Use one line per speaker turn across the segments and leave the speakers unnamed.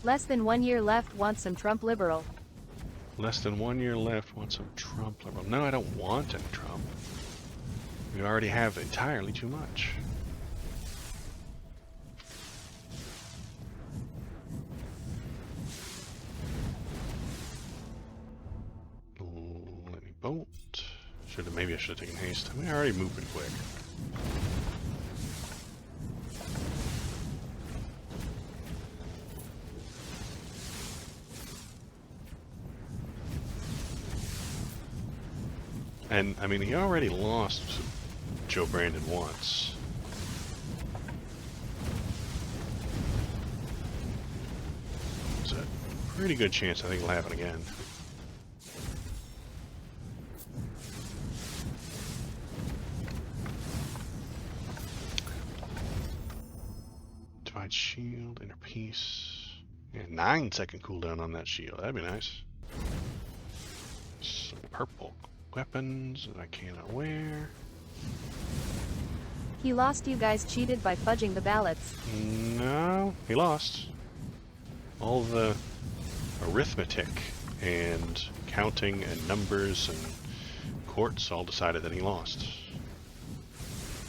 Less than 1 year left, want some Trump liberal.
Less than 1 year left, want some Trump liberal. No, I don't want any Trump. We already have entirely too much. Let me bolt. Maybe I should have taken haste. I mean, I already moved pretty quick. And, I mean, he already lost Joe Brandon once. There's a pretty good chance I think it'll happen again. Divide shield, inner peace. Yeah, 9-second cooldown on that shield. That'd be nice. Some purple weapons that I cannot wear.
He lost. You guys cheated by fudging the ballots.
No, he lost. All the arithmetic and counting and numbers and courts all decided that he lost.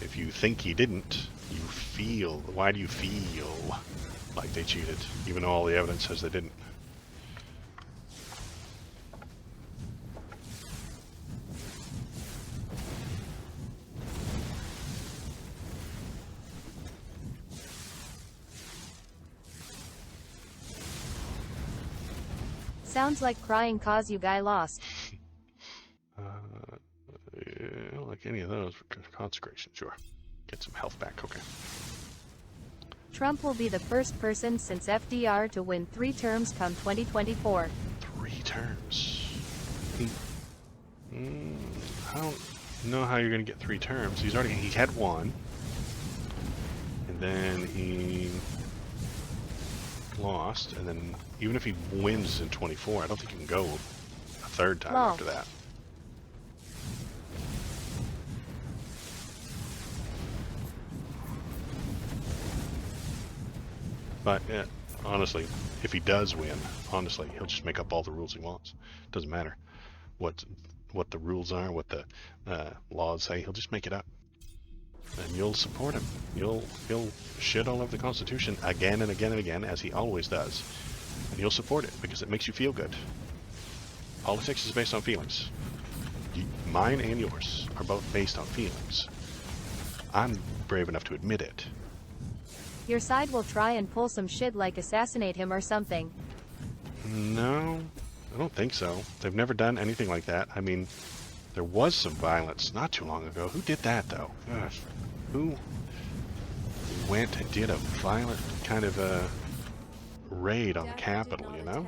If you think he didn't, you feel. Why do you feel like they cheated, even though all the evidence says they didn't?
Sounds like crying cause you guy lost.
I don't like any of those for consecration, sure. Get some health back, okay.
Trump will be the first person since FDR to win 3 terms come 2024.
3 terms? I don't know how you're going to get 3 terms. He had 1. And then he lost, and then even if he wins in 24, I don't think he can go a 3rd time after that. But yeah, honestly, if he does win, honestly, he'll just make up all the rules he wants. Doesn't matter what the rules are, what the laws say. He'll just make it up, and you'll support him. He'll shit all over the Constitution again and again and again, as he always does, and you'll support it because it makes you feel good. Politics is based on feelings. Mine and yours are both based on feelings. I'm brave enough to admit it.
Your side will try and pull some shit like assassinate him or something.
No, I don't think so. They've never done anything like that. I mean, there was some violence not too long ago. Who did that, though? Gosh, who went and did a violent kind of a raid on the Capitol, you know?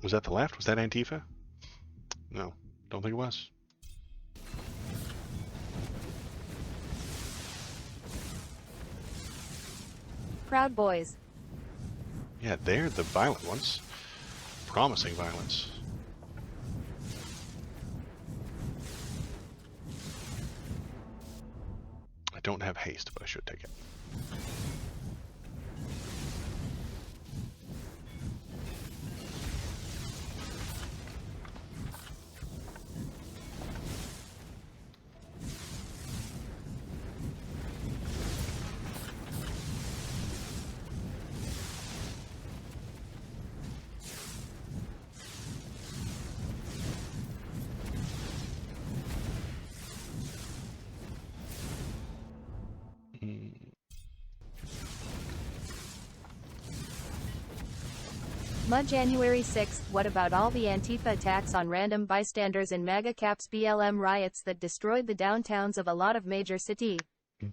Was that the left? Was that Antifa? No, don't think it was.
Proud Boys.
Yeah, they're the violent ones. Promising violence. I don't have haste, but I should take it.
January 6th. What about all the Antifa attacks on random bystanders in MAGA caps BLM riots that destroyed the downtowns of a lot of major cities?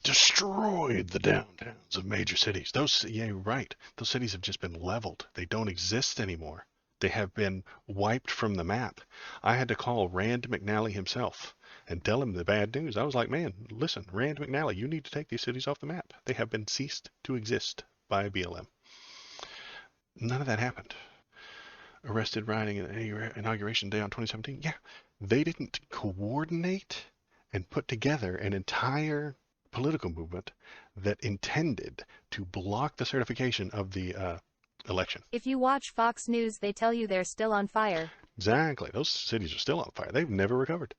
Destroyed the downtowns of major cities. Yeah, you're right. Those cities have just been leveled. They don't exist anymore. They have been wiped from the map. I had to call Rand McNally himself and tell him the bad news. I was like, man, listen, Rand McNally, you need to take these cities off the map. They have been ceased to exist by BLM. None of that happened. Arrested rioting inauguration day on 2017. Yeah, they didn't coordinate and put together an entire political movement that intended to block the certification of the election.
If you watch Fox News, they tell you they're still on fire.
Exactly. Those cities are still on fire. They've never recovered.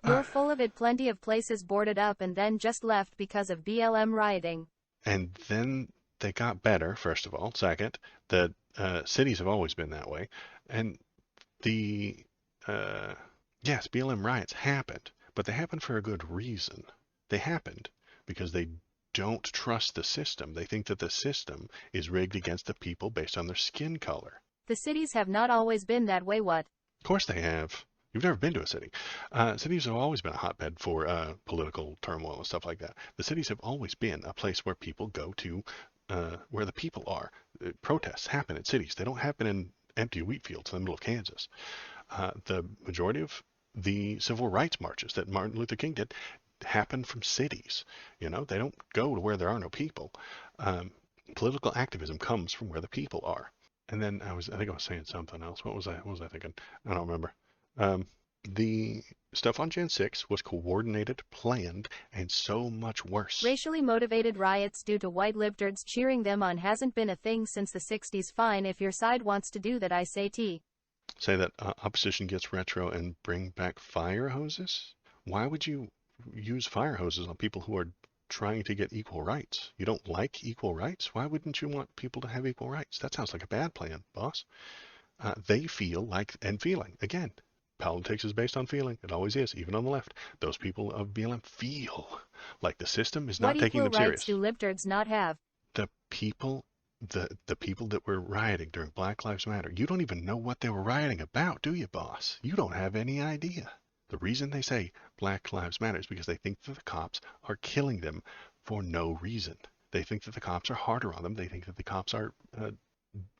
We're full of it. Plenty of places boarded up and then just left because of BLM rioting.
And then they got better, first of all. Second, the cities have always been that way. And the, yes, BLM riots happened, but they happened for a good reason. They happened because they don't trust the system. They think that the system is rigged against the people based on their skin color.
The cities have not always been that way. What?
Of course they have. You've never been to a city. Cities have always been a hotbed for political turmoil and stuff like that. The cities have always been a place where people go to, where the people are. Protests happen in cities. They don't happen in empty wheat fields in the middle of Kansas. The majority of the civil rights marches that Martin Luther King did happen from cities. You know, they don't go to where there are no people. Political activism comes from where the people are. And then I think I was saying something else. What was I thinking? I don't remember. The stuff on Jan 6 was coordinated, planned, and so much worse.
Racially motivated riots due to white libtards cheering them on hasn't been a thing since the 60s. Fine, if your side wants to do that, I say T.
Say that opposition gets retro and bring back fire hoses? Why would you use fire hoses on people who are trying to get equal rights? You don't like equal rights? Why wouldn't you want people to have equal rights? That sounds like a bad plan, boss. They feel like, and feeling, again, politics is based on feeling. It always is, even on the left. Those people of BLM feel like the system is not taking them serious.
What equal rights do libtards not have?
The people that were rioting during Black Lives Matter, you don't even know what they were rioting about, do you, boss? You don't have any idea. The reason they say Black Lives Matter is because they think that the cops are killing them for no reason. They think that the cops are harder on them. They think that the cops are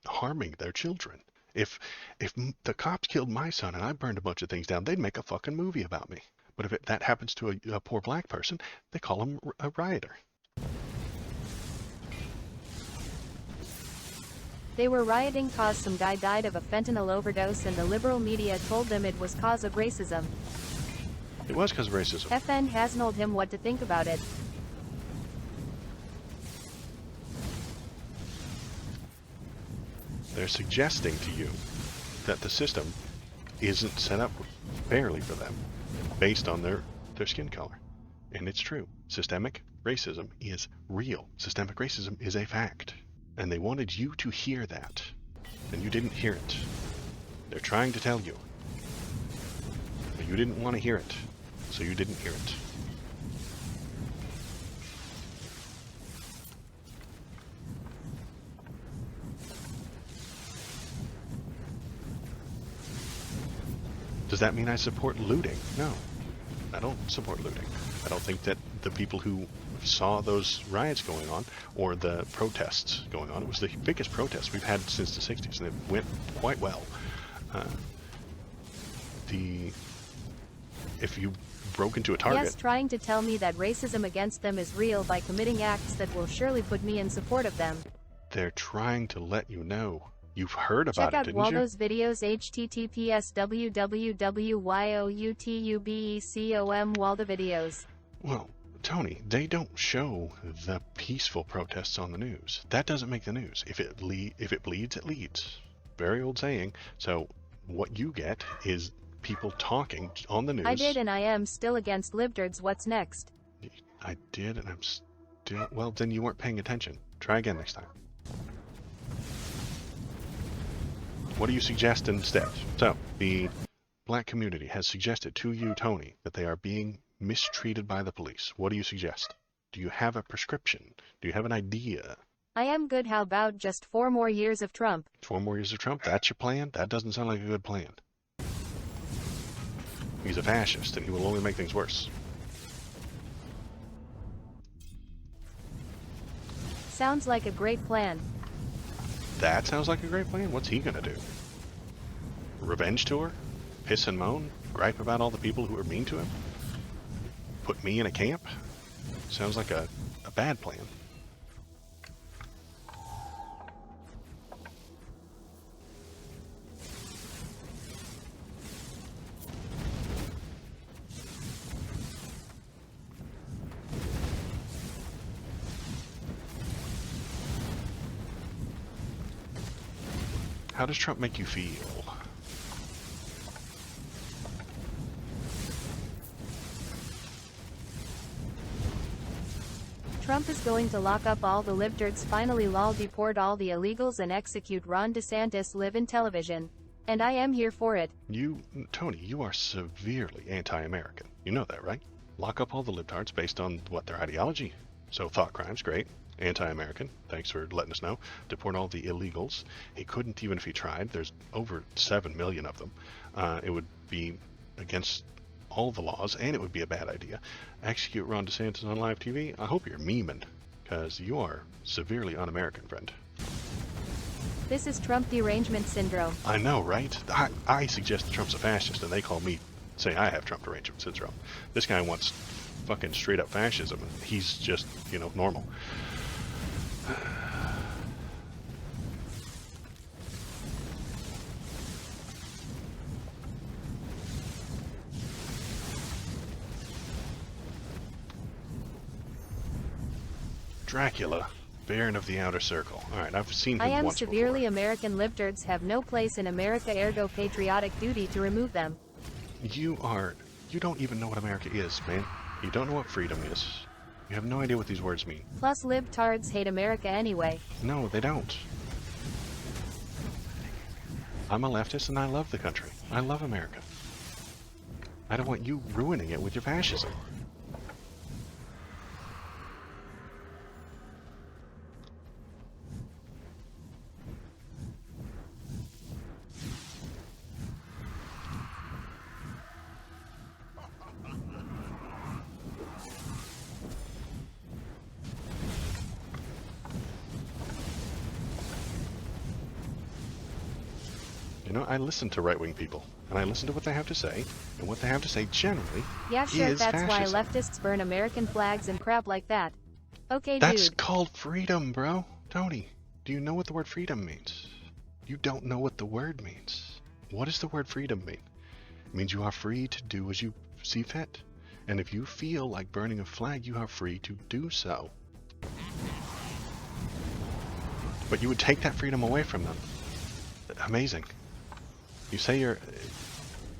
harming their children. If the cops killed my son and I burned a bunch of things down, they'd make a fucking movie about me. But if that happens to a poor black person, they call him a rioter.
They were rioting cause some guy died of a fentanyl overdose and the liberal media told them it was cause of racism.
It was because of racism.
FN hasn't told him what to think about it.
They're suggesting to you that the system isn't set up fairly for them based on their skin color. And it's true. Systemic racism is real. Systemic racism is a fact. And they wanted you to hear that. And you didn't hear it. They're trying to tell you. But you didn't want to hear it. So you didn't hear it. Does that mean I support looting? No, I don't support looting. I don't think that the people who saw those riots going on, or the protests going on, it was the biggest protest we've had since the 60s, and it went quite well. If you broke into a Target...
Yes, trying to tell me that racism against them is real by committing acts that will surely put me in support of them.
They're trying to let you know. You've heard about it, didn't you?
Check out Waldo's videos, https www.youtubecom Waldo videos.
Well, Tony, they don't show the peaceful protests on the news. That doesn't make the news. If it bleeds, it leads. Very old saying. So what you get is people talking on the news.
I did and I am still against libtards. What's next?
I did and I'm still... Well, then you weren't paying attention. Try again next time. What do you suggest instead? So, the black community has suggested to you, Tony, that they are being mistreated by the police. What do you suggest? Do you have a prescription? Do you have an idea?
I am good. How about just 4 more years of Trump?
4 more years of Trump? That's your plan? That doesn't sound like a good plan. He's a fascist, and he will only make things worse.
Sounds like a great plan.
That sounds like a great plan. What's he gonna do? Revenge tour? Piss and moan? Gripe about all the people who are mean to him? Put me in a camp? Sounds like a bad plan. How does Trump make you feel?
Trump is going to lock up all the libtards, finally lol, deport all the illegals and execute Ron DeSantis, live in television. And I am here for it.
Tony, you are severely anti-American. You know that, right? Lock up all the libtards based on what, their ideology? So thought crimes, great. Anti-American, thanks for letting us know. Deport all the illegals. He couldn't even if he tried. There's over 7 million of them. It would be against all the laws, and it would be a bad idea. Execute Ron DeSantis on live TV? I hope you're memeing, because you are severely un-American, friend.
This is Trump derangement syndrome.
I know, right? I suggest that Trump's a fascist, and they call me, say I have Trump derangement syndrome. This guy wants fucking straight up fascism, and he's just, you know, normal. Dracula, Baron of the Outer Circle. Alright, I've seen him
I am
once
severely
before.
American. Libtards have no place in America, ergo patriotic duty to remove them.
You don't even know what America is, man. You don't know what freedom is. You have no idea what these words mean.
Plus libtards hate America anyway.
No, they don't. I'm a leftist and I love the country. I love America. I don't want you ruining it with your fascism. You know, I listen to right-wing people, and I listen to what they have to say, and what they have to say generally
Yeah, sure,
is
that's
fascism.
why leftists burn American flags and crap like that. Okay,
That's
dude.
called freedom, bro. Tony, do you know what the word freedom means? You don't know what the word means. What does the word freedom mean? It means you are free to do as you see fit. And if you feel like burning a flag, you are free to do so. But you would take that freedom away from them. Amazing. You say you're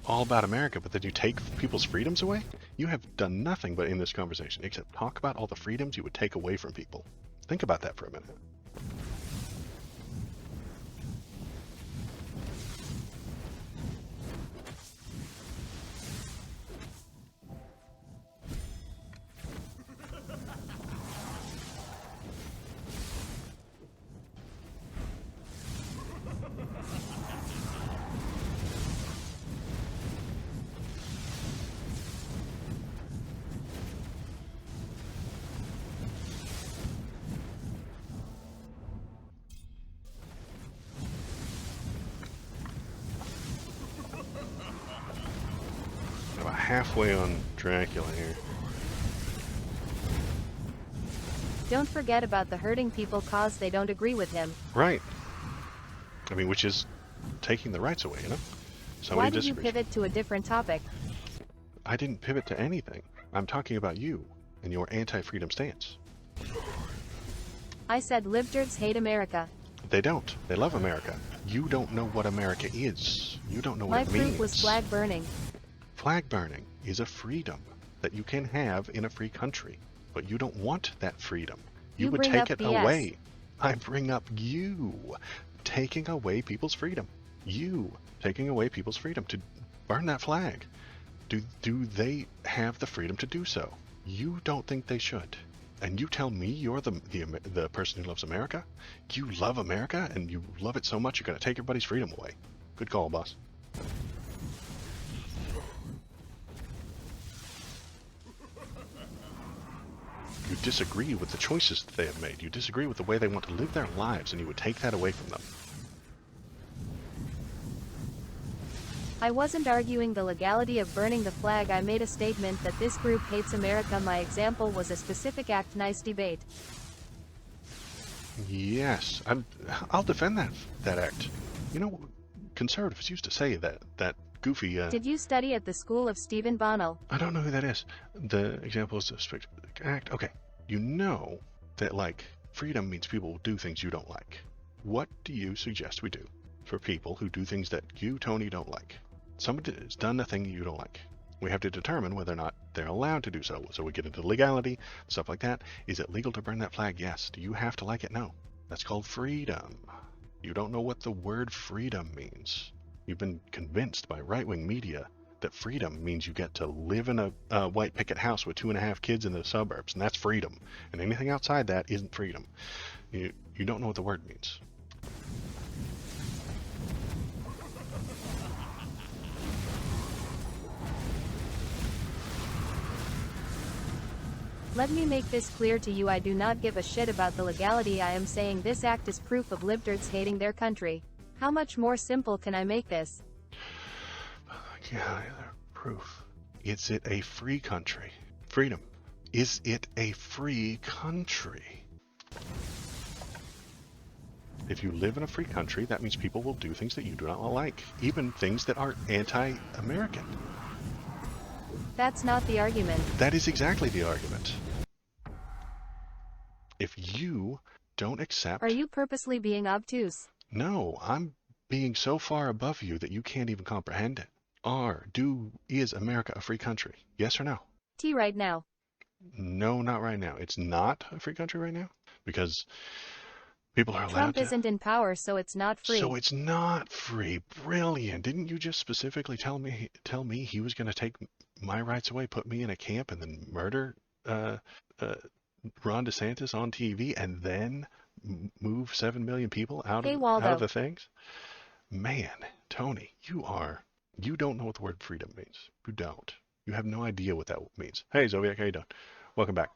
all about America, but then you take people's freedoms away? You have done nothing but in this conversation except talk about all the freedoms you would take away from people. Think about that for a minute. About halfway on Dracula here.
Don't forget about the hurting people cause they don't agree with him.
Right. I mean, which is taking the rights away, you know?
Why did you pivot to a different topic?
I didn't pivot to anything. I'm talking about you and your anti-freedom stance.
I said libtards hate America.
They don't. They love America. You don't know what America is. You don't know what
My
it means.
proof was flag burning.
Flag burning is a freedom that you can have in a free country, but you don't want that freedom. You would
bring
take
up
it
BS.
away. I bring up you taking away people's freedom. You taking away people's freedom to burn that flag. Do they have the freedom to do so? You don't think they should. And you tell me you're the person who loves America? You love America and you love it so much you're going to take everybody's freedom away. Good call, boss. You disagree with the choices that they have made. You disagree with the way they want to live their lives, and you would take that away from them.
I wasn't arguing the legality of burning the flag. I made a statement that this group hates America. My example was a specific act. Nice debate.
Yes, I'll defend that act. You know, conservatives used to say that goofy...
Did you study at the school of Stephen Bonnell?
I don't know who that is. The example is a specific act. Okay, you know that, like, freedom means people will do things you don't like. What do you suggest we do? for people who do things that you, Tony, don't like. Somebody has done a thing you don't like. We have to determine whether or not they're allowed to do so. So we get into legality, stuff like that. Is it legal to burn that flag? Yes. Do you have to like it? No. That's called freedom. You don't know what the word freedom means. You've been convinced by right-wing media that freedom means you get to live in a white picket house with 2.5 kids in the suburbs, and that's freedom. And anything outside that isn't freedom. You don't know what the word means.
Let me make this clear to you. I do not give a shit about the legality. I am saying this act is proof of libtards hating their country. How much more simple can I make this?
Yeah, proof. Is it a free country? Freedom. Is it a free country? If you live in a free country, that means people will do things that you do not like, even things that are anti-American.
That's not the argument.
That is exactly the argument. If you don't accept...
Are you purposely being obtuse?
No, I'm being so far above you that you can't even comprehend it. Is America a free country? Yes or no?
T right now.
No, not right now. It's not a free country right now because people are allowed
Trump isn't in power, so it's not free.
So it's not free. Brilliant. Didn't you just specifically tell me he was going to take my rights away, put me in a camp, and then murder Ron DeSantis on TV, and then move 7 million people out of the things? Man, Tony, you don't know what the word freedom means. You don't. You have no idea what that means. Hey, Zoviak, how you doing? Welcome back.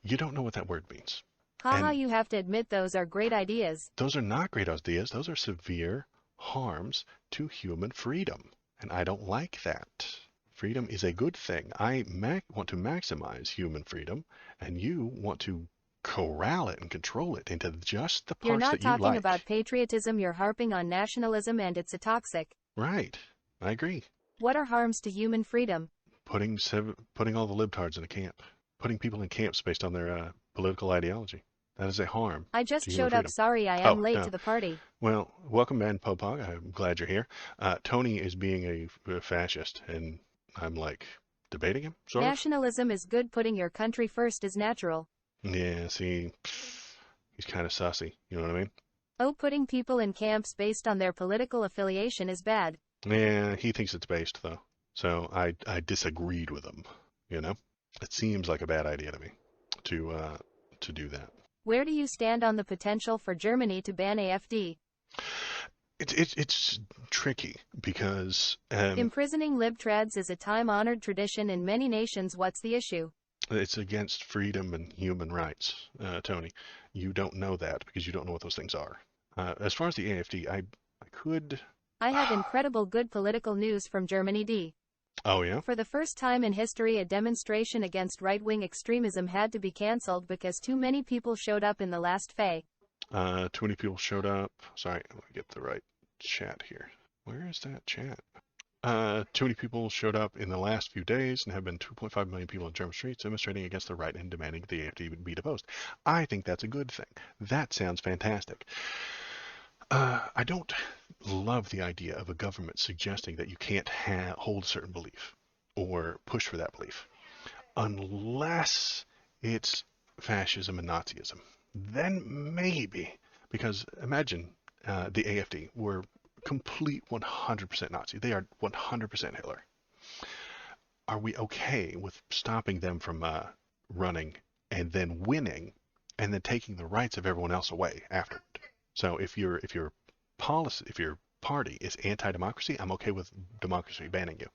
You don't know what that word means.
Haha, you have to admit those are great ideas.
Those are not great ideas. Those are severe harms to human freedom. And I don't like that. Freedom is a good thing. I want to maximize human freedom, and you want to corral it and control it into just the parts that you like.
You're not talking about patriotism, you're harping on nationalism, and it's a toxic.
Right. I agree.
What are harms to human freedom?
Putting all the libtards in a camp. Putting people in camps based on their political ideology. That is a harm.
I just showed up. Sorry, I am late to the party.
Well, welcome, man, Popog. I'm glad you're here. Tony is being a fascist, and I'm like debating him. Sort of.
Nationalism is good. Putting your country first is natural.
Yeah, see, he's kind of sussy. You know what I mean?
Oh, putting people in camps based on their political affiliation is bad.
Yeah, he thinks it's based though. So I disagreed with him. You know, it seems like a bad idea to me to do that.
Where do you stand on the potential for Germany to ban AfD?
It's tricky because
imprisoning libtrads is a time-honored tradition in many nations. What's the issue?
It's against freedom and human rights, Tony. You don't know that because you don't know what those things are. As far as the AfD, I
have incredible good political news from Germany.
Oh, yeah?
For the first time in history, a demonstration against right-wing extremism had to be cancelled because too many people showed up in the last fay.
Too many people showed up. Sorry, let me get the right chat here. Where is that chat? Too many people showed up in the last few days and have been 2.5 million people in German streets demonstrating against the right and demanding the AfD be deposed. I think that's a good thing. That sounds fantastic. I don't love the idea of a government suggesting that you can't hold a certain belief or push for that belief unless it's fascism and Nazism. Then maybe, because imagine the AfD were complete 100% Nazi. They are 100% Hitler. Are we okay with stopping them from running and then winning and then taking the rights of everyone else away afterward? So if your party is anti-democracy, I'm okay with democracy banning you.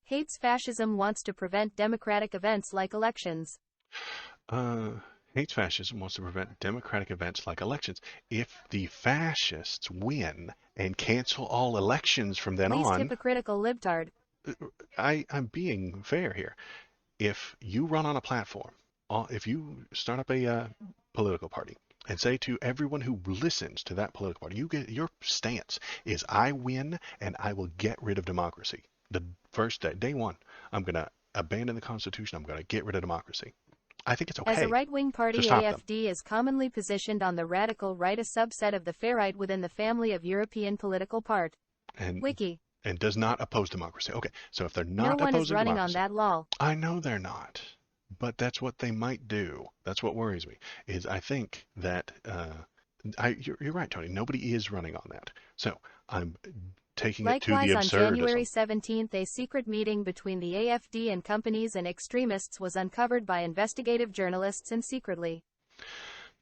Hates fascism, wants to prevent democratic events like elections.
Hates fascism, wants to prevent democratic events like elections. If the fascists win and cancel all elections from then on...
Least hypocritical libtard.
I'm being fair here. If you run on a platform, if you start up a political party, and say to everyone who listens to that political party, your stance is I win and I will get rid of democracy. The first day one, I'm going to abandon the Constitution. I'm going to get rid of democracy. I think it's
As a
okay
right-wing
to
party,
stop them.
AfD is commonly positioned on the radical right, a subset of the far right within the family of European political part.
And
Wiki.
and does not oppose democracy. Okay, so if they're
No
not
one is
opposing
running on
democracy,
that lol.
I know they're not, but that's what they might do. That's what worries me. Is I think that you're right, Tony. Nobody is running on that. So I'm taking it to the
Likewise, on January
absurdism.
17th, a secret meeting between the AfD and companies and extremists was uncovered by investigative journalists and secretly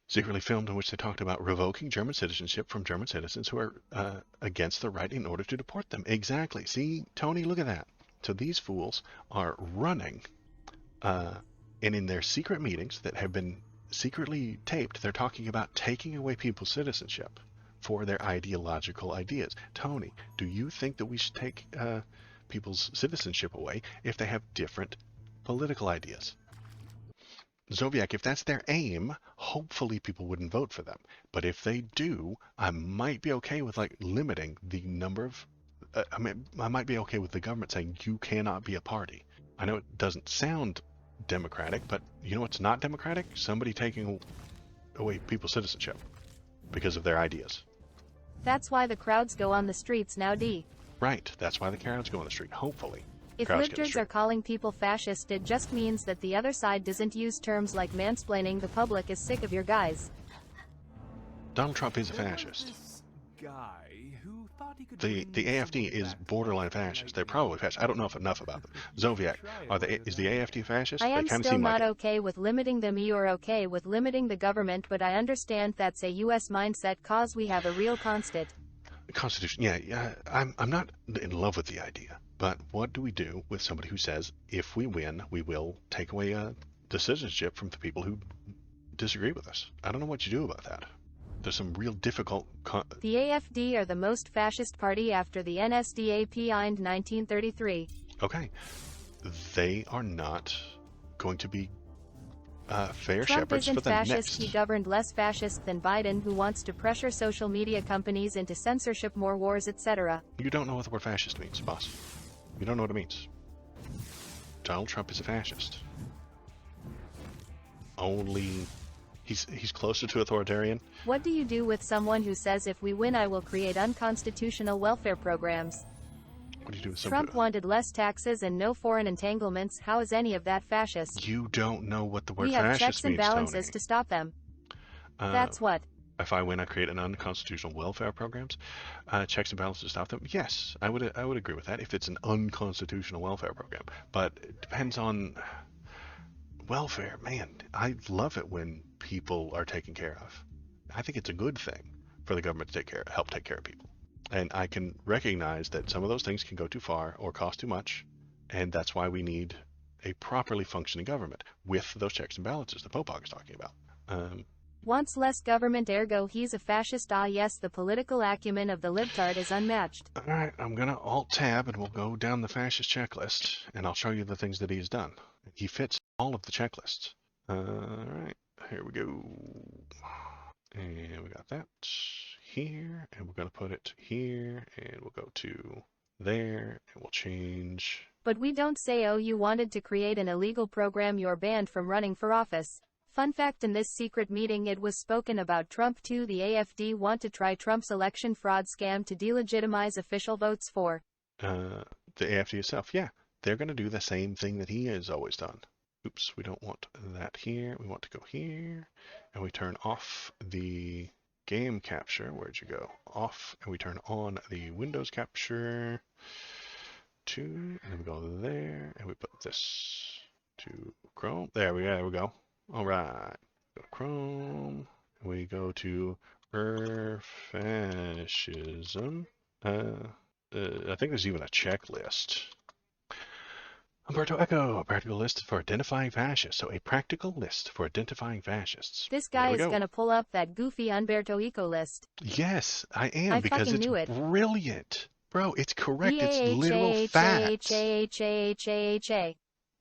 Filmed, in which they talked about revoking German citizenship from German citizens who are against the right in order to deport them. Exactly. See, Tony, look at that. So these fools are running, and in their secret meetings that have been secretly taped, they're talking about taking away people's citizenship for their ideological ideas. Tony, do you think that we should take people's citizenship away if they have different political ideas? Zoviak, if that's their aim, hopefully people wouldn't vote for them. But if they do, I might be okay with like limiting the number of. I might be okay with the government saying you cannot be a party. I know it doesn't sound democratic, but you know what's not democratic? Somebody taking away people's citizenship because of their ideas.
That's why the crowds go on the streets now.
Right. That's why the crowds go on the street. Hopefully.
If libtards are calling people fascist, it just means that the other side doesn't use terms like mansplaining. The public is sick of your guys.
Donald Trump is a fascist. The AfD is borderline fascist. They're probably fascist. I don't know enough about them. Zoviak, is the AfD fascist?
I am still not
like
okay with limiting them. You're okay with limiting the government, but I understand that's a U.S. mindset cause we have a real
Constitution. Yeah. I'm not in love with the idea. But what do we do with somebody who says, if we win, we will take away the citizenship from the people who disagree with us? I don't know what you do about that. There's some real difficult...
The AfD are the most fascist party after the NSDAP in 1933.
Okay. They are not going to be fair
Trump
shepherds
isn't
for the
fascist.
next...
He governed less fascist than Biden, who wants to pressure social media companies into censorship, more wars, etc.
You don't know what the word fascist means, boss. You don't know what it means. Donald Trump is a fascist. Only he's closer to authoritarian.
What do you do with someone who says, if we win, I will create unconstitutional welfare programs?
What do you do with
Trump wanted less taxes and no foreign entanglements. How is any of that fascist?
You don't know what the word
fascist means. We have
fascist
checks and balances
Tony.
to stop them. That's what.
If I win, I create an unconstitutional welfare programs, checks and balances to stop them. Yes, I would agree with that if it's an unconstitutional welfare program. But it depends on welfare. Man, I love it when people are taken care of. I think it's a good thing for the government to help take care of people. And I can recognize that some of those things can go too far or cost too much, and that's why we need a properly functioning government with those checks and balances that Popog is talking about.
Wants less government, ergo he's a fascist. Ah yes, the political acumen of the libtard is unmatched.
Alright, I'm gonna alt-tab and we'll go down the fascist checklist, and I'll show you the things that he's done. He fits all of the checklists. Alright, here we go. And we got that here, and we're gonna put it here, and we'll go to there, and we'll change.
But we don't say, oh, you wanted to create an illegal program, you're banned from running for office. Fun fact, in this secret meeting it was spoken about Trump too. The AfD want to try Trump's election fraud scam to delegitimize official votes for
the AfD itself. Yeah, they're going to do the same thing that he has always done. Oops, we don't want that here. We want to go here, and we turn off the game capture. Where'd you go? Off, and we turn on the Windows capture. And then we go there, and we put this to Chrome. There we go. All right, go to Chrome. We go to fascism. I think there's even a checklist. Umberto Eco, a practical list for identifying fascists. So a practical list for identifying fascists.
This guy is going to pull up that goofy Umberto Eco list.
Yes, I am, because it's brilliant. Bro, it's correct. It's literal facts.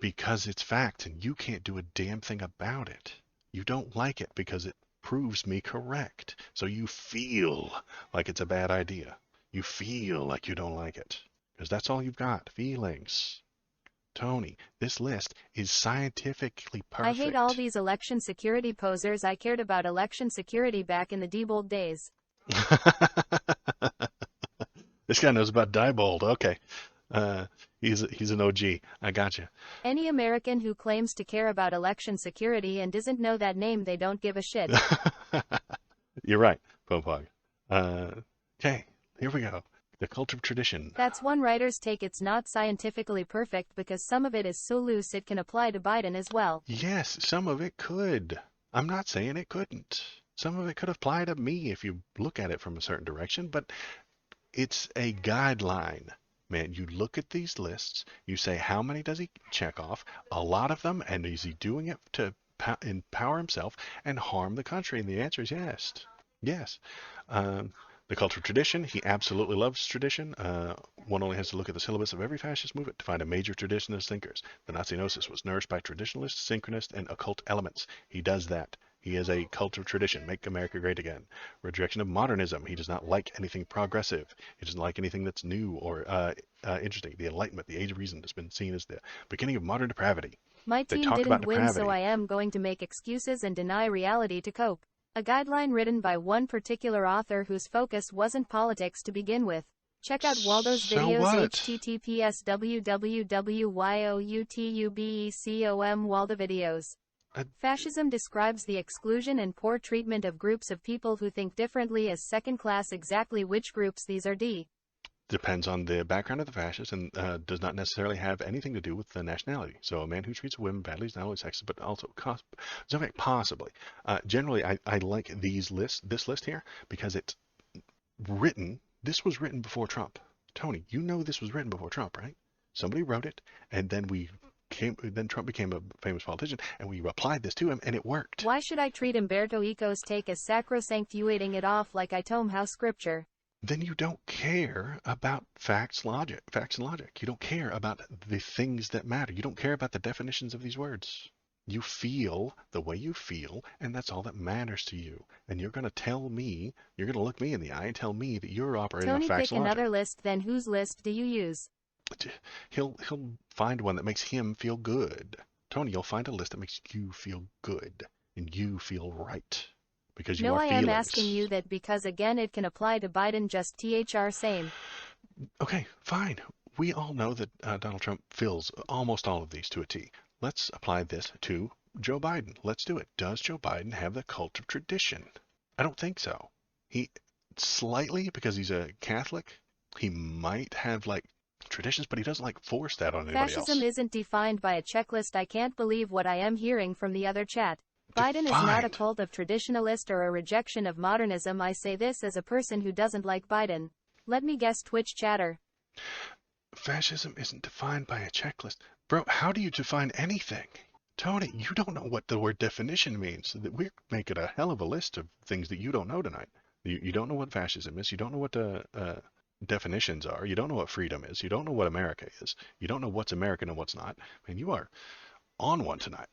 Because it's fact, and you can't do a damn thing about it. You don't like it because it proves me correct. So you feel like it's a bad idea. You feel like you don't like it. Because that's all you've got, feelings. Tony, this list is scientifically
I hate all
perfect.
these election security posers. I cared about election security back in the Diebold days.
This guy knows about Diebold. Okay. Uh, he's an OG. I gotcha.
Any American who claims to care about election security and doesn't know that name, they don't give a shit.
You're right, Popog. Okay, here we go. The cult of tradition.
That's one writer's take. It's not scientifically perfect because some of it is so loose it can apply to Biden as well.
Yes, some of it could. I'm not saying it couldn't. Some of it could apply to me if you look at it from a certain direction, but it's a guideline. Man, you look at these lists, you say, how many does he check off? A lot of them, and is he doing it to empower himself and harm the country? And the answer is yes. Yes. Um, the culture of tradition, he absolutely loves tradition. One only has to look at the syllabus of every fascist movement to find a major traditionalist thinkers. The Nazi Gnosis was nourished by traditionalist, synchronist, and occult elements. He does that. He is a cult of tradition, make America great again. Rejection of modernism. He does not like anything progressive. He doesn't like anything that's new or interesting. The Enlightenment, the Age of Reason, has been seen as the beginning of modern depravity.
My
They
team
talk about
didn't win, so
depravity.
I am going to make excuses and deny reality to cope. A guideline written by one particular author whose focus wasn't politics to begin with. Check out Waldo's
So
videos,
what?
https www.youtubecom Waldo videos. Fascism describes the exclusion and poor treatment of groups of people who think differently as second class. Exactly which groups these are
Depends on the background of the fascist and does not necessarily have anything to do with the nationality. So a man who treats women badly is not only sexist, but also possibly. Generally, I like this list here, because it's written, this was written before Trump. Tony, you know this was written before Trump, right? Somebody wrote it, and then then Trump became a famous politician, and we applied this to him, and it worked.
Why should I treat Umberto Eco's take as sacrosanctuating it off like I tome how scripture?
Then you don't care about facts and logic. You don't care about the things that matter. You don't care about the definitions of these words. You feel the way you feel, and that's all that matters to you. And you're going to tell me, you're going to look me in the eye and tell me that you're operating on
Tony,
facts
pick
and logic.
another list, then whose list do you use?
He'll find one that makes him feel good. Tony, you'll find a list that makes you feel good and you feel right because you
No,
are
I am asking you
feelings.
that because again it can apply to Biden, just THR same.
Okay, fine. We all know that Donald Trump fills almost all of these to a T. Let's apply this to Joe Biden. Let's do it. Does Joe Biden have the cult of tradition? I don't think so. He slightly, because he's a Catholic, he might have like traditions, but he doesn't like force that on anybody
Fascism
else.
isn't defined by a checklist. I can't believe what I am hearing from the other chat. Biden is not a
Defined.
cult of traditionalist or a rejection of modernism. I say this as a person who doesn't like Biden. Let me guess, Twitch chatter.
Fascism isn't defined by a checklist. Bro, how do you define anything? Tony, you don't know what the word definition means. We're making a hell of a list of things that you don't know tonight. You don't know what fascism is. You don't know what the definitions are. You don't know what freedom is. You don't know what America is. You don't know what's American and what's not. Man, you are on one tonight.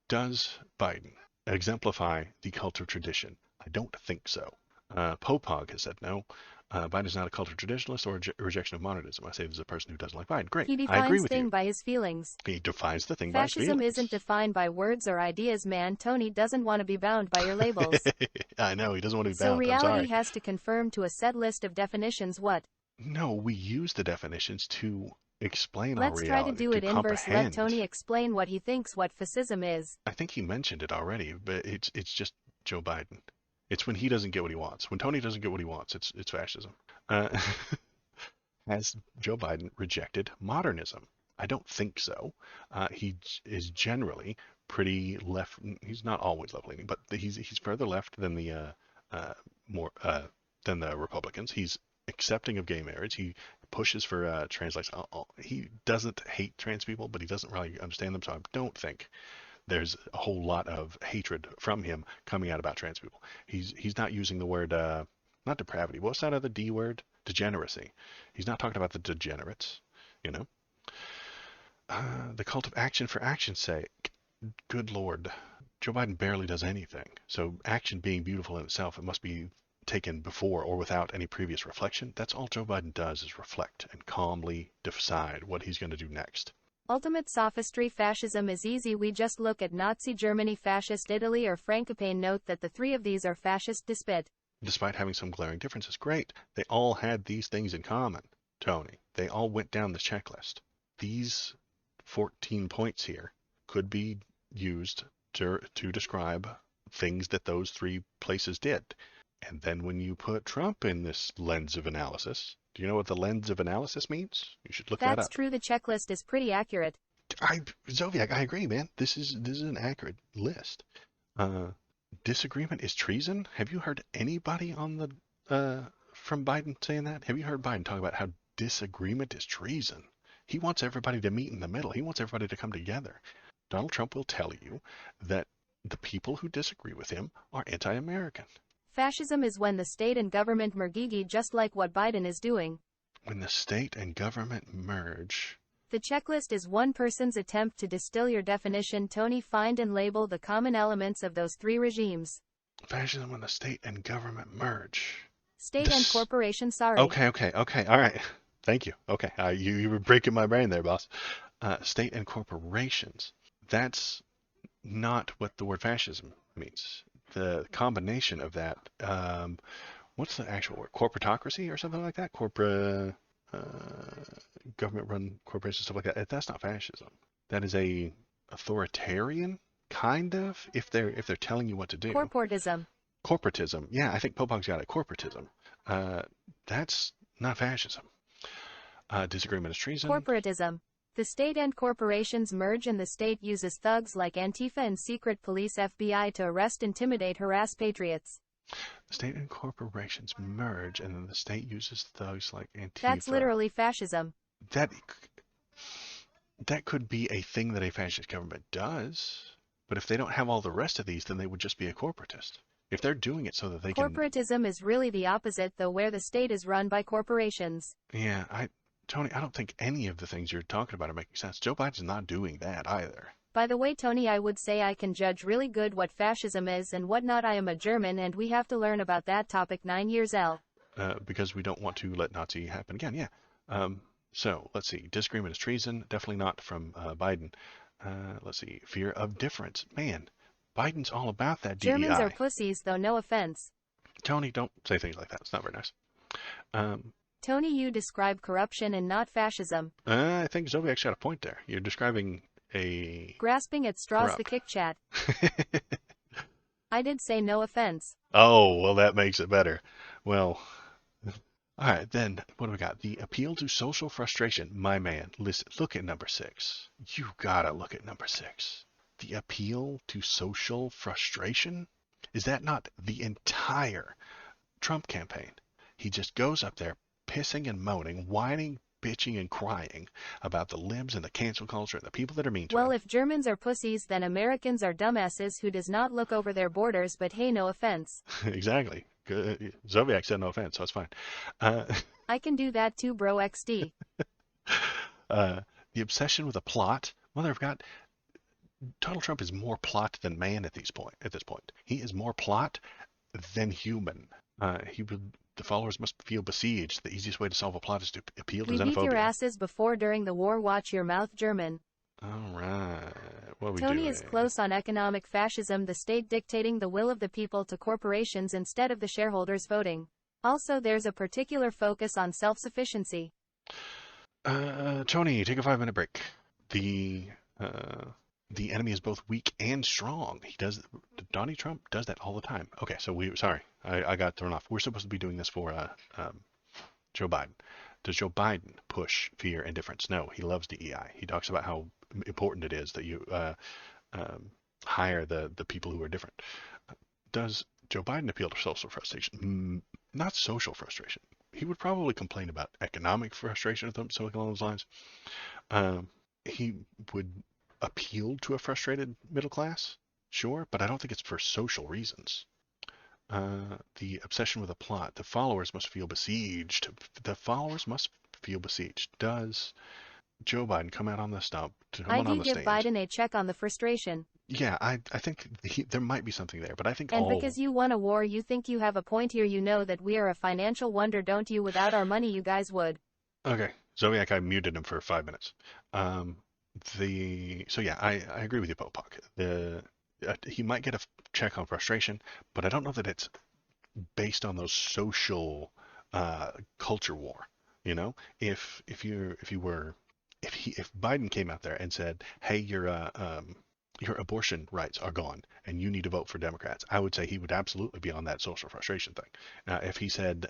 Does Biden exemplify the cult of tradition? I don't think so. Popog has said no. Biden is not a cult of traditionalist or a rejection of modernism. I say this is a person who doesn't like Biden. Great.
He
I agree
defines
with
thing
you.
by his feelings.
He defines the thing by his
Fascism
feelings.
isn't defined by words or ideas, man. Tony doesn't want to be bound by your labels.
I know, he doesn't want to be
So
bound. I'm
reality
sorry.
has to conform to a set list of definitions. What?
No, we use the definitions to explain our
Let's try to
reality,
do
to
it inverse. Let
comprehend.
Tony explain what he thinks what fascism is.
I think he mentioned it already, but it's just Joe Biden. It's when he doesn't get what he wants. When Tony doesn't get what he wants, it's fascism. Uh, has Joe Biden rejected modernism? I don't think so. He is generally pretty left. He's not always left-leaning, but he's further left than the more than the Republicans. He's accepting of gay marriage. He pushes for trans lives. He doesn't hate trans people, but he doesn't really understand them. So I don't think there's a whole lot of hatred from him coming out about trans people. He's not using the word not depravity. What's that other D word? Degeneracy. He's not talking about the degenerates. You know, the cult of action for action's sake. Good Lord, Joe Biden barely does anything. So action being beautiful in itself, it must be taken before or without any previous reflection. That's all Joe Biden does is reflect and calmly decide what he's going to do next.
Ultimate sophistry. Fascism is easy. We just look at Nazi Germany, fascist Italy, or Francopan. Note that the three of these are fascist
despite having some glaring differences. Great. They all had these things in common, Tony. They all went down the checklist. These 14 points here could be used to describe things that those three places did. And then when you put Trump in this lens of analysis, do you know what the lens of analysis means? You should look that up.
That's true. The checklist is pretty accurate.
Zoviak, I agree, man. This is an accurate list. Disagreement is treason. Have you heard anybody on the from Biden saying that? Have you heard Biden talk about how disagreement is treason? He wants everybody to meet in the middle. He wants everybody to come together. Donald Trump will tell you that the people who disagree with him are anti-American.
Fascism is when the state and government merge, just like what Biden is doing.
When the state and government merge.
The checklist is one person's attempt to distill your definition. Tony, find and label the common elements of those three regimes.
Fascism when the state and government merge.
State and corporation, sorry.
Okay, all right. Thank you. Okay, you were breaking my brain there, boss. State and corporations. That's not what the word fascism means. The combination of that, what's the actual word? Corporatocracy or something like that? Government-run corporations, stuff like that. That's not fascism. That is a authoritarian, kind of, if they're telling you what to do. Corporatism. Yeah, I think Popog's got it. Corporatism. That's not fascism. Disagreement is treason.
Corporatism. The state and corporations merge and the state uses thugs like Antifa and secret police FBI to arrest, intimidate, harass patriots.
The state and corporations merge and then the state uses thugs like Antifa.
That's literally fascism.
That could be a thing that a fascist government does, but if they don't have all the rest of these, then they would just be a corporatist. If they're doing it so that they
Corporatism is really the opposite, though, where the state is run by corporations.
Yeah, Tony, I don't think any of the things you're talking about are making sense. Joe Biden's not doing that either.
By the way, Tony, I would say I can judge really good what fascism is and what not. I am a German, and we have to learn about that topic 9 years L.
Because we don't want to let Nazi happen again, yeah. So, let's see. Disagreement is treason. Definitely not from Biden. Let's see. Fear of difference. Man, Biden's all about that DEI.
Germans are pussies, though, no offense.
Tony, don't say things like that. It's not very nice.
Tony, you describe corruption and not fascism.
I think Zoviak's got a point there. You're describing a...
Grasping at straws, the kick chat. I did say no offense.
Oh, well, that makes it better. Well, all right, then what do we got? The appeal to social frustration. My man, listen, look at number 6. You gotta look at number 6. The appeal to social frustration? Is that not the entire Trump campaign? He just goes up there, pissing and moaning, whining, bitching, and crying about the libs and the cancel culture and the people that are mean to him.
Well, if Germans are pussies, then Americans are dumbasses who does not look over their borders, but hey, no offense.
Exactly. Zoviak said no offense, so it's fine.
I can do that too, bro XD.
The obsession with a plot. Mother of God, Donald Trump is more plot than man at this point. He is more plot than human. The followers must feel besieged. The easiest way to solve a plot is to appeal to xenophobia.
We beat your asses before, during the war. Watch your mouth, German.
All right. What are we
Tony
doing?
is close on economic fascism, the state dictating the will of the people to corporations instead of the shareholders voting. Also, there's a particular focus on self-sufficiency.
Tony, take a 5-minute break. The enemy is both weak and strong. Donnie Trump does that all the time. Okay, so I got thrown off. We're supposed to be doing this for Joe Biden. Does Joe Biden push fear and difference? No, he loves DEI. He talks about how important it is that you hire the people who are different. Does Joe Biden appeal to social frustration? Not social frustration. He would probably complain about economic frustration or something along those lines. He would appeal to a frustrated middle class, sure, but I don't think it's for social reasons. The obsession with a plot. The followers must feel besieged. The followers must feel besieged. Does Joe Biden come out on the stump?
I do give Biden a check on the frustration.
Yeah, I think there might be something there, but I think
because you won a war, you think you have a point here. You know that we are a financial wonder, don't you? Without our money, you guys would.
Okay, Zoviak, I muted him for 5 minutes. So yeah, I agree with you, Popak. He might get a check on frustration, but I don't know that it's based on those social culture war. You know, if Biden came out there and said, "Hey, your abortion rights are gone, and you need to vote for Democrats," I would say he would absolutely be on that social frustration thing. If he said,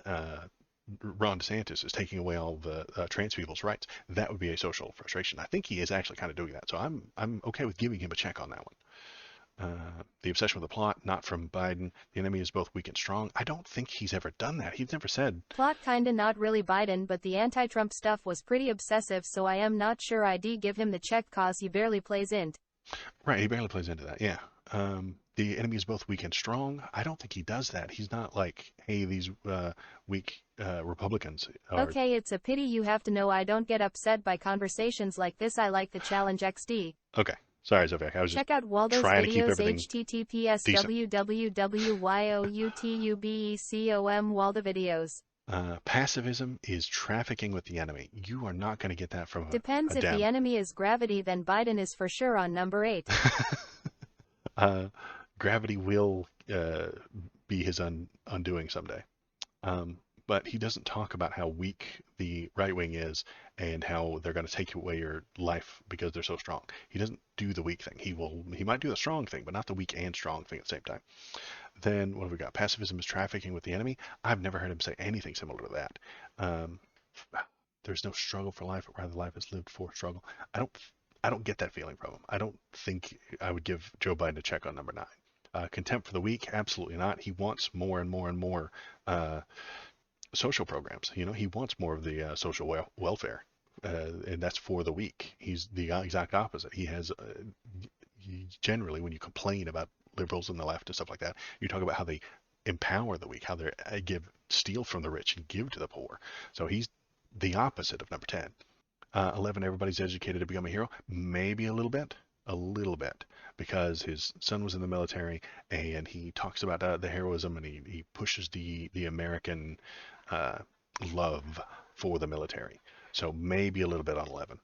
Ron DeSantis is taking away all the trans people's rights, that would be a social frustration. I think he is actually kind of doing that, so I'm okay with giving him a check on that one. The obsession with the plot, not from Biden. The enemy is both weak and strong. I don't think he's ever done that. He's never said.
Plot kinda not really Biden, but the anti-Trump stuff was pretty obsessive, so I am not sure I'd give him the check cause he barely plays int.
Right, he barely plays into that. Yeah. The enemy is both weak and strong. I don't think he does that. He's not like, hey, these weak Republicans are.
Okay, it's a pity you have to know I don't get upset by conversations like this. I like the challenge XD.
Okay. Sorry, Zodiac. I was just
Check out Waldo's
trying to keep
videos
everything
https
decent.
www.youtubecom Waldo videos.
Passivism is trafficking with the enemy. You are not going to get that from
Depends
a
if
Dem.
the enemy is gravity, then Biden is for sure on number 8.
Gravity will be his undoing someday. But he doesn't talk about how weak the right wing is and how they're going to take away your life because they're so strong. He doesn't do the weak thing. He might do the strong thing, but not the weak and strong thing at the same time. Then what have we got? Pacifism is trafficking with the enemy. I've never heard him say anything similar to that. Um, there's no struggle for life, but rather life is lived for struggle. I don't get that feeling from him. I don't think I would give Joe Biden a check on number 9. Contempt for the weak, absolutely not. He wants more and more and more social programs. You know, he wants more of the social welfare, and that's for the weak. He's the exact opposite. Generally, when you complain about liberals and the left and stuff like that, you talk about how they empower the weak, how they steal from the rich and give to the poor. So he's the opposite of number 10. 11, everybody's educated to become a hero. Maybe a little bit, because his son was in the military and he talks about the heroism, and he pushes the American uh, love for the military. So maybe a little bit on 11.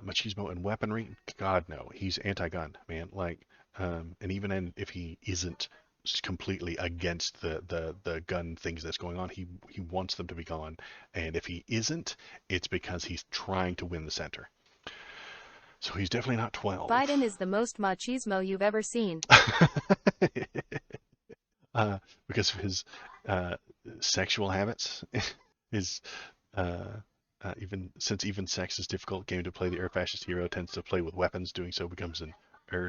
Machismo and weaponry, God no, he's anti-gun, man. Like, and even if he isn't completely against the gun things that's going on, he wants them to be gone. And if he isn't, it's because he's trying to win the center. So he's definitely not 12.
Biden is the most machismo you've ever seen.
Because of his sexual habits. His even sex is difficult game to play, the fascist hero tends to play with weapons. Doing so becomes an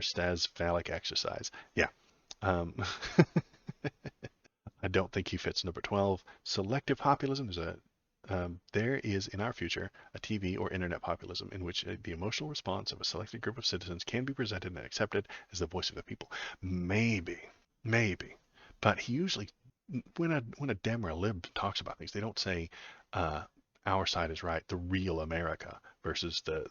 stas phallic exercise. Yeah. I don't think he fits number 12. Selective populism is there is in our future a TV or internet populism in which the emotional response of a selected group of citizens can be presented and accepted as the voice of the people. Maybe, but he usually, when a Dem or a Lib talks about things, they don't say our side is right, the real America versus the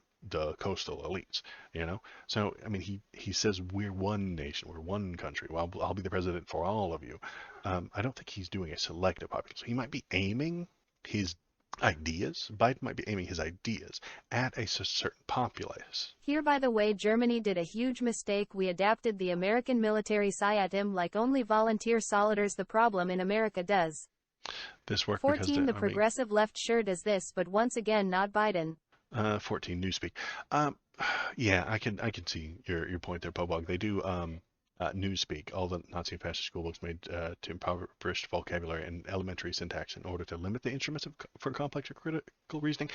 coastal elites, you know. So I mean, he says we're one nation, we're one country. Well, I'll be the president for all of you. I don't think he's doing a selective populism. He might be aiming his ideas. Biden might be aiming his ideas at a certain populace.
Here, by the way, Germany did a huge mistake. We adapted the American military SIATM like only volunteer soldiers. The problem in America does.
This worked
14, the progressive left sure does this, but once again, not Biden.
14, Newspeak. Yeah, I can see your point there, Pobog. They do Newspeak, all the Nazi and fascist schoolbooks made to impoverish vocabulary and elementary syntax in order to limit the instruments for complex or critical reasoning.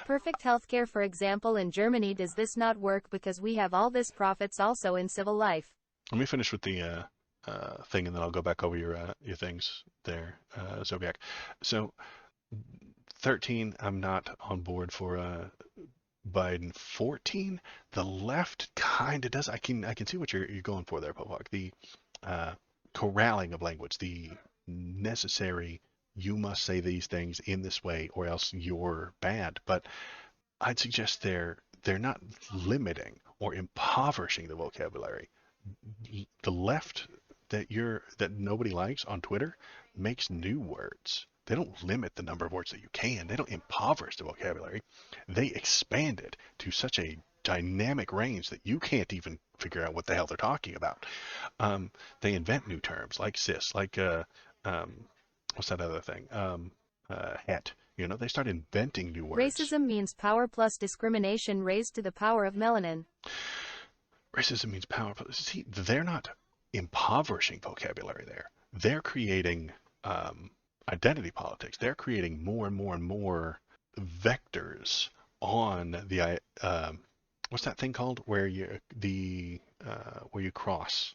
Perfect healthcare, for example, in Germany. Does this not work because we have all this profits also in civil life?
Let me finish with the thing, and then I'll go back over your things there, Zodiac. So 13, I'm not on board for Biden. 14, the left kind of does. I can see what you're going for there, Povok. The corralling of language, the necessary, you must say these things in this way or else you're bad. But I'd suggest they're not limiting or impoverishing the vocabulary. The left that nobody likes on Twitter makes new words. They don't limit the number of words that you can. They don't impoverish the vocabulary. They expand it to such a dynamic range that you can't even figure out what the hell they're talking about. They invent new terms like cis, like what's that other thing? Het. You know, they start inventing new words.
Racism means power plus discrimination raised to the power of melanin.
Racism means power. See, they're not impoverishing vocabulary there. They're creating identity politics. They're creating more and more and more vectors on the what's that thing called where you where you cross,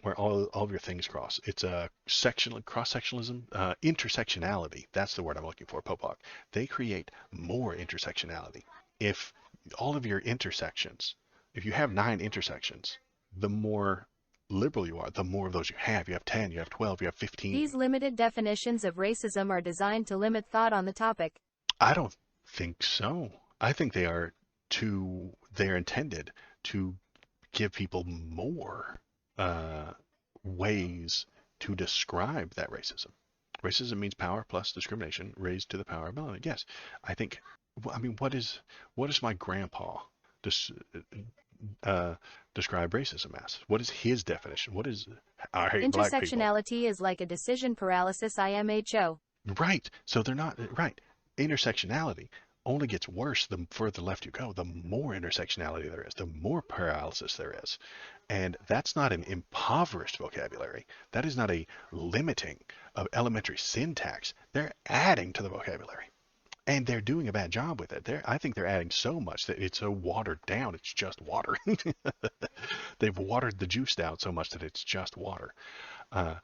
where all of your things cross. It's a cross-sectionalism, intersectionality. That's the word I'm looking for, Popok. They create more intersectionality. If all of your intersections, if you have 9 intersections, the more liberal you are, the more of those you have. You have 10, you have 12, you have 15.
These limited definitions of racism are designed to limit thought on the topic.
I don't think so. I think they're intended to give people more ways to describe that racism. Racism means power plus discrimination raised to the power of melanin. Yes, I think. I mean, what is my grandpa describe racism as? What is his definition? What is I hate black people?
Intersectionality is like a decision paralysis IMHO.
Right. So they're not right. Intersectionality only gets worse the further left you go. The more intersectionality there is, the more paralysis there is. And that's not an impoverished vocabulary. That is not a limiting of elementary syntax. They're adding to the vocabulary. And they're doing a bad job with it. I think they're adding so much that it's so watered down, it's just water. They've watered the juice down so much that it's just water. I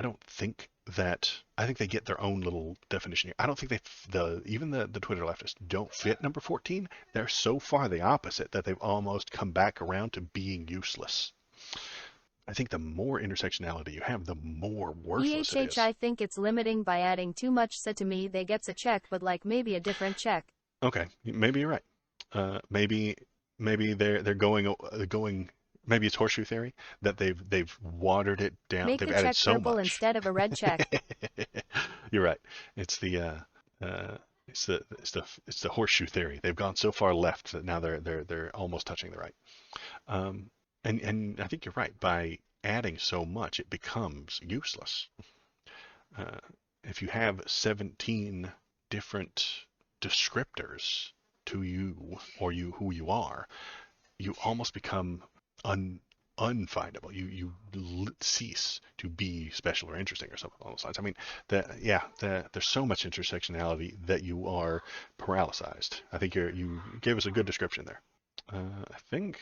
don't think I think they get their own little definition here. I don't think even the Twitter leftists don't fit number 14. They're so far the opposite that they've almost come back around to being useless. I think the more intersectionality you have, the more worthless it is.
I think it's limiting by adding too much. So to me, they gets a check, but like maybe a different check.
Okay, maybe you're right. Maybe they're going. Maybe it's horseshoe theory that they've watered it down.
Make
they've
the
added
check
so
purple
much
instead of a red check.
You're right. It's the horseshoe theory. They've gone so far left that now they're almost touching the right. And I think you're right. By adding so much, it becomes useless. If you have 17 different descriptors to you or who you are, you almost become unfindable. You cease to be special or interesting or something along those lines. I mean, there's so much intersectionality that you are paralyzed. I think you gave us a good description there. I think,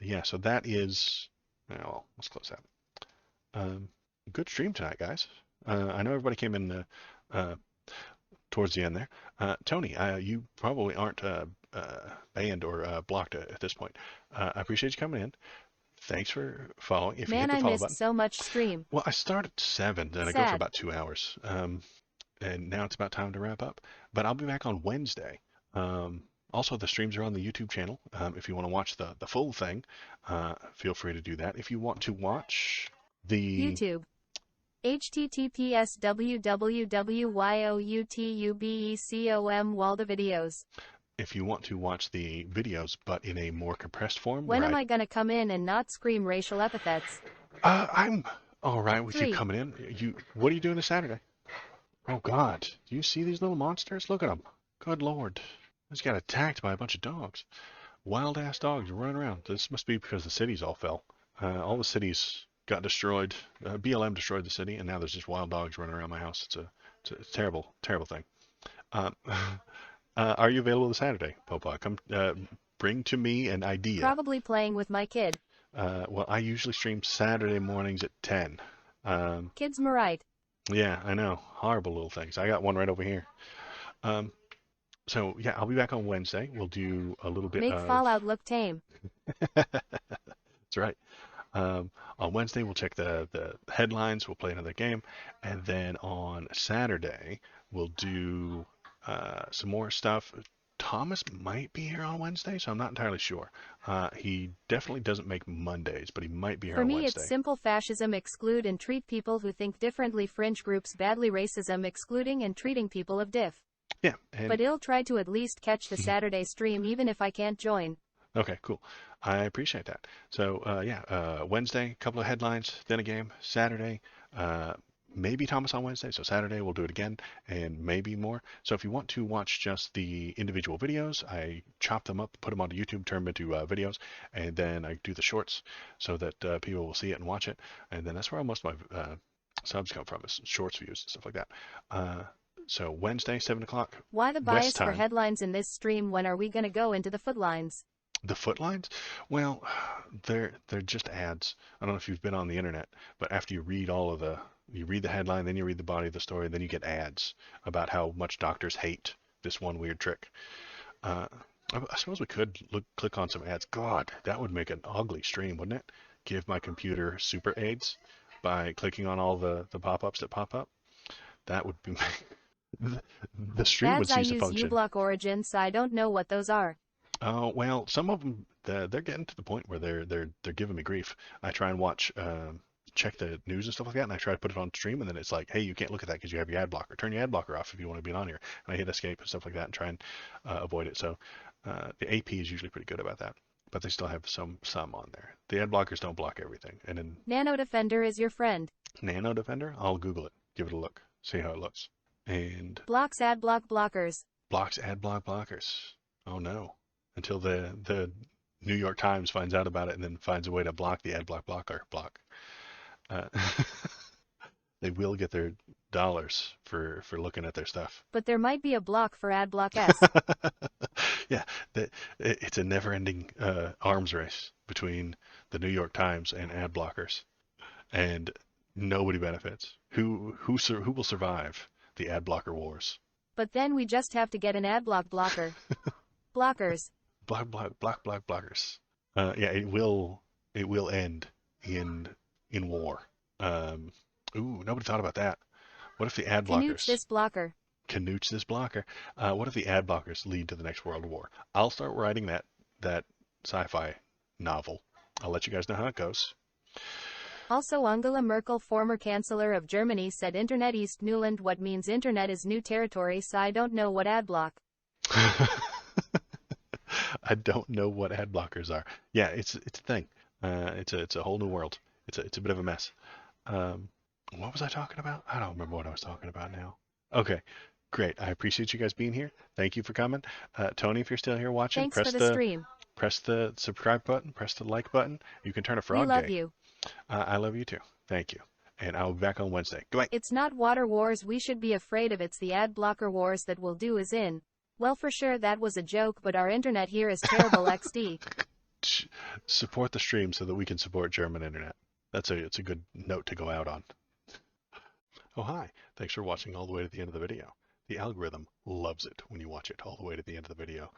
yeah. So that is. Well, let's close that. Good stream tonight, guys. I know everybody came in towards the end there. Tony, you probably aren't banned or blocked at this point. I appreciate you coming in. Thanks for following. If you hit the follow button.
So much stream.
Well, I start at 7, then I go for about 2 hours. And now it's about time to wrap up. But I'll be back on Wednesday. Also, the streams are on the YouTube channel. If you want to watch the full thing, feel free to do that. If you want to watch the
YouTube, https www.youtubecom Waldo videos.
If you want to watch the videos, but in a more compressed form.
When am I going to come in and not scream racial epithets?
I'm all right with you coming in. What are you doing this Saturday? Oh, God. Do you see these little monsters? Look at them. Good Lord. I just got attacked by a bunch of dogs. Wild-ass dogs running around. This must be because the cities all fell. All the cities got destroyed. BLM destroyed the city, and now there's just wild dogs running around my house. It's a terrible, terrible thing. Are you available this Saturday, Popa? Come bring to me an idea.
Probably playing with my kid.
Well, I usually stream Saturday mornings at 10.
Kids right.
Yeah, I know. Horrible little things. I got one right over here. So, yeah, I'll be back on Wednesday. We'll do a little bit
Make Fallout look tame.
That's right. On Wednesday, we'll check the headlines. We'll play another game. And then on Saturday, we'll do some more stuff. Thomas might be here on Wednesday, so I'm not entirely sure. He definitely doesn't make Mondays, but he might be here on Wednesday.
For me, it's simple fascism, exclude and treat people who think differently, fringe groups badly, racism, excluding and treating people of diff.
Yeah, and
But I'll try to at least catch the Saturday stream even if I can't join.
okay, cool. I appreciate that. So yeah, Wednesday, a couple of headlines, then a game. Saturday, uh, maybe Thomas on Wednesday. So Saturday we'll do it again, and maybe more. So if you want to watch just the individual videos, I chop them up, put them onto YouTube, turn them into videos, and then I do the shorts so that people will see it and watch it. And then that's where most of my subs come from, is shorts views and stuff like that. So Wednesday, 7 o'clock
Why the
West
bias for
time.
headlines in this stream? When are we gonna go into the footlines?
The footlines? Well, they're just ads. I don't know if you've been on the internet, but after you read you read the headline, then you read the body of the story, then you get ads about how much doctors hate this one weird trick. Uh, I suppose we could click on some ads. God, that would make an ugly stream, wouldn't it? Give my computer super aids by clicking on all the pop-ups that pop up. That would be the, the stream would
Ads I
cease to
use
function.
uBlock Origin, so I don't know what those are.
Oh, well, some of them they're getting to the point where they're giving me grief. I try and watch, check the news and stuff like that, and I try to put it on stream, and then it's like, hey, you can't look at that because you have your ad blocker. Turn your ad blocker off if you want to be on here. And I hit escape and stuff like that and try and avoid it. So the AP is usually pretty good about that, but they still have some on there. The ad blockers don't block everything. And then
Nano Defender is your friend.
Nano Defender, I'll Google it, give it a look, see how it looks, and
Blocks ad block blockers.
blocks ad block blockers. Oh no. Until the New York Times finds out about it and then finds a way to block the ad block. Uh, they will get their dollars for looking at their stuff.
But there might be a block for ad block S.
Yeah, it's a never-ending arms race between the New York Times and ad blockers, and nobody benefits. Who will survive the ad blocker wars?
But then we just have to get an ad block blocker. Blockers.
Blockers. Yeah, it will end in war. Ooh, nobody thought about that. What if the ad
Canooch
blockers
this blocker.
canooch this blocker? What if the ad blockers lead to the next world war? I'll start writing that sci-fi novel. I'll let you guys know how it goes.
Also, Angela Merkel, former Chancellor of Germany, said Internet East Newland. What means Internet is new territory, so I don't know what ad block.
I don't know what ad blockers are. Yeah, it's a thing. It's a whole new world. It's a bit of a mess. What was I talking about? I don't remember what I was talking about now. Okay, great. I appreciate you guys being here. Thank you for coming. Tony, if you're still here watching,
Thanks for the stream.
press the subscribe button, press the like button. You can turn a frog
We love
gay.
you.
I love you too. Thank you. And I'll be back on Wednesday. Goodbye.
It's not water wars we should be afraid of, it's the ad blocker wars that will do us in. Well, for sure that was a joke, but our internet here is terrible XD.
Support the stream so that we can support German internet. It's a good note to go out on. Oh, hi. Thanks for watching all the way to the end of the video. The algorithm loves it when you watch it all the way to the end of the video.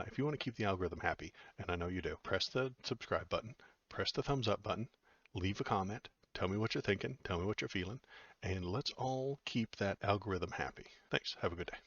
If you want to keep the algorithm happy, and I know you do, press the subscribe button, press the thumbs up button, leave a comment, tell me what you're thinking, tell me what you're feeling, and let's all keep that algorithm happy. Thanks. Have a good day.